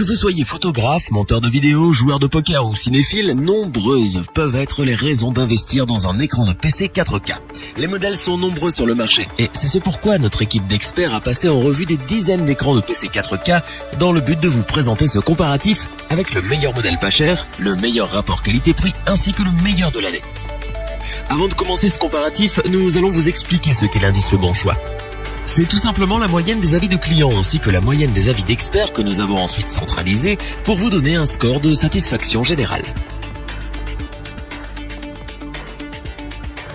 Que vous soyez photographe, monteur de vidéos, joueur de poker ou cinéphile, nombreuses peuvent être les raisons d'investir dans un écran de PC 4K. Les modèles sont nombreux sur le marché et c'est ce pourquoi notre équipe d'experts a passé en revue des dizaines d'écrans de PC 4K dans le but de vous présenter ce comparatif avec le meilleur modèle pas cher, le meilleur rapport qualité-prix ainsi que le meilleur de l'année. Avant de commencer ce comparatif, nous allons vous expliquer ce qu'est l'indice Le Bon Choix. C'est tout simplement la moyenne des avis de clients ainsi que la moyenne des avis d'experts que nous avons ensuite centralisés pour vous donner un score de satisfaction générale.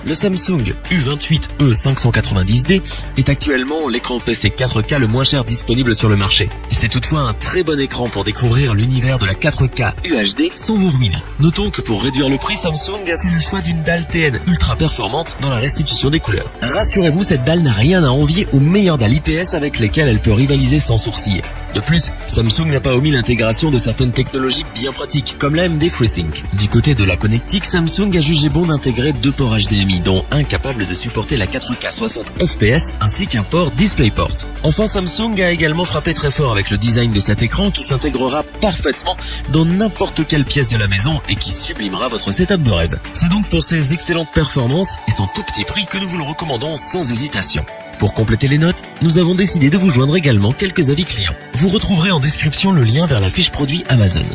Le Samsung U28e 590D est actuellement l'écran PC 4K le moins cher disponible sur le marché. C'est toutefois un très bon écran pour découvrir l'univers de la 4K UHD sans vous ruiner. Notons que pour réduire le prix, Samsung a fait le choix d'une dalle TN ultra performante dans la restitution des couleurs. Rassurez-vous, cette dalle n'a rien à envier aux meilleures dalles IPS avec lesquelles elle peut rivaliser sans sourciller. De plus, Samsung n'a pas omis l'intégration de certaines technologies bien pratiques, comme l'AMD FreeSync. Du côté de la connectique, Samsung a jugé bon d'intégrer deux ports HDMI, dont un capable de supporter la 4K 60 fps, ainsi qu'un port DisplayPort. Enfin, Samsung a également frappé très fort avec le design de cet écran qui s'intégrera parfaitement dans n'importe quelle pièce de la maison et qui sublimera votre setup de rêve. C'est donc pour ces excellentes performances et son tout petit prix que nous vous le recommandons sans hésitation. Pour compléter les notes, nous avons décidé de vous joindre également quelques avis clients. Vous retrouverez en description le lien vers la fiche produit Amazon.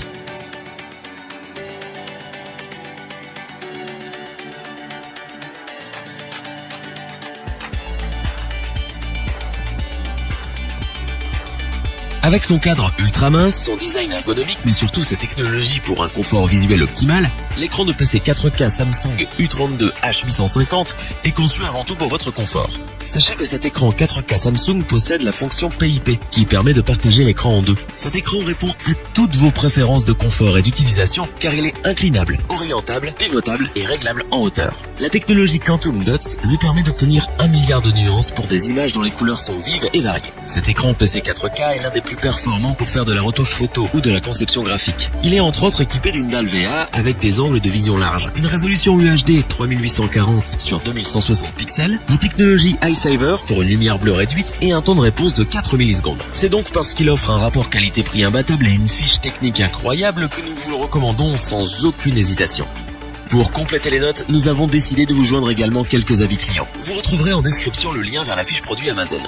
Avec son cadre ultra mince, son design ergonomique mais surtout ses technologies pour un confort visuel optimal, l'écran de PC 4K Samsung U32H850 est conçu avant tout pour votre confort. Sachez que cet écran 4K Samsung possède la fonction PIP qui permet de partager l'écran en deux. Cet écran répond à toutes vos préférences de confort et d'utilisation car il est inclinable, orientable, pivotable et réglable en hauteur. La technologie Quantum Dots lui permet d'obtenir 1 milliard de nuances pour des images dont les couleurs sont vives et variées. Cet écran PC 4K est l'un des plus performants pour faire de la retouche photo ou de la conception graphique. Il est entre autres équipé d'une dalle VA avec des angles de vision large, une résolution UHD 3840 sur 2160 pixels, la technologie iSaver pour une lumière bleue réduite et un temps de réponse de 4 millisecondes. C'est donc parce qu'il offre un rapport qualité-prix imbattable et une fiche technique incroyable que nous vous le recommandons sans aucune hésitation. Pour compléter les notes, nous avons décidé de vous joindre également quelques avis clients. Vous retrouverez en description le lien vers la fiche produit Amazon.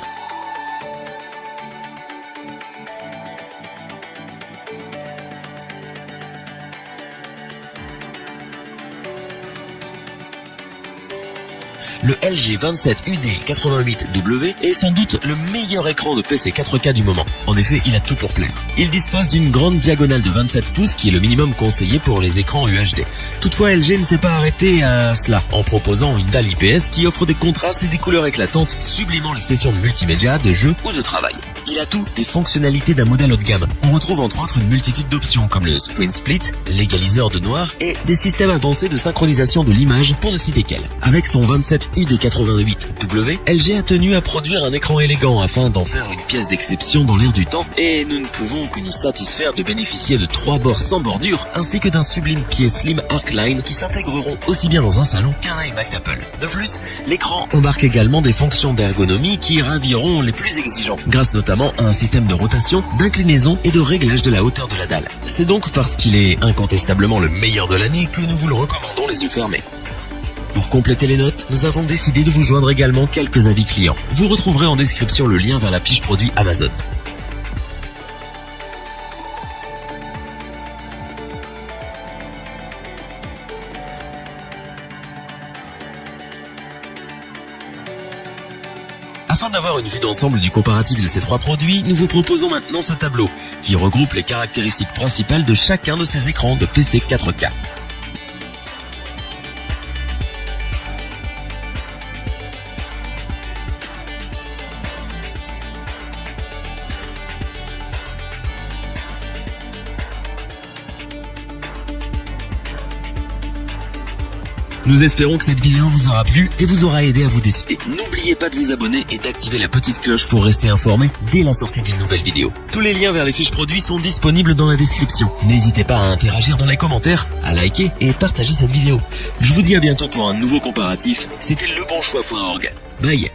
Le LG 27UD88W est sans doute le meilleur écran de PC 4K du moment. En effet, il a tout pour plaire. Il dispose d'une grande diagonale de 27 pouces qui est le minimum conseillé pour les écrans UHD. Toutefois, LG ne s'est pas arrêté à cela en proposant une dalle IPS qui offre des contrastes et des couleurs éclatantes, sublimant les sessions de multimédia, de jeux ou de travail. Il a tout des fonctionnalités d'un modèle haut de gamme. On retrouve entre autres une multitude d'options comme le screen split, l'égaliseur de noir et des systèmes avancés de synchronisation de l'image pour ne citer qu'elle. Avec son 27UD88W, LG a tenu à produire un écran élégant afin d'en faire une pièce d'exception dans l'air du temps et nous ne pouvons que nous satisfaire de bénéficier de 3 bords sans bordure ainsi que d'un sublime pied slim Arcline qui s'intégreront aussi bien dans un salon qu'un iMac d'Apple. De plus, l'écran embarque également des fonctions d'ergonomie qui raviront les plus exigeants, grâce notamment à un système de rotation, d'inclinaison et de réglage de la hauteur de la dalle. C'est donc parce qu'il est incontestablement le meilleur de l'année que nous vous le recommandons les yeux fermés. Pour compléter les notes, nous avons décidé de vous joindre également quelques avis clients. Vous retrouverez en description le lien vers la fiche produit Amazon. Afin d'avoir une vue d'ensemble du comparatif de ces trois produits, nous vous proposons maintenant ce tableau qui regroupe les caractéristiques principales de chacun de ces écrans de PC 4K. Nous espérons que cette vidéo vous aura plu et vous aura aidé à vous décider. N'oubliez pas de vous abonner et d'activer la petite cloche pour rester informé dès la sortie d'une nouvelle vidéo. Tous les liens vers les fiches produits sont disponibles dans la description. N'hésitez pas à interagir dans les commentaires, à liker et partager cette vidéo. Je vous dis à bientôt pour un nouveau comparatif. C'était lebonchoix.org. Bye.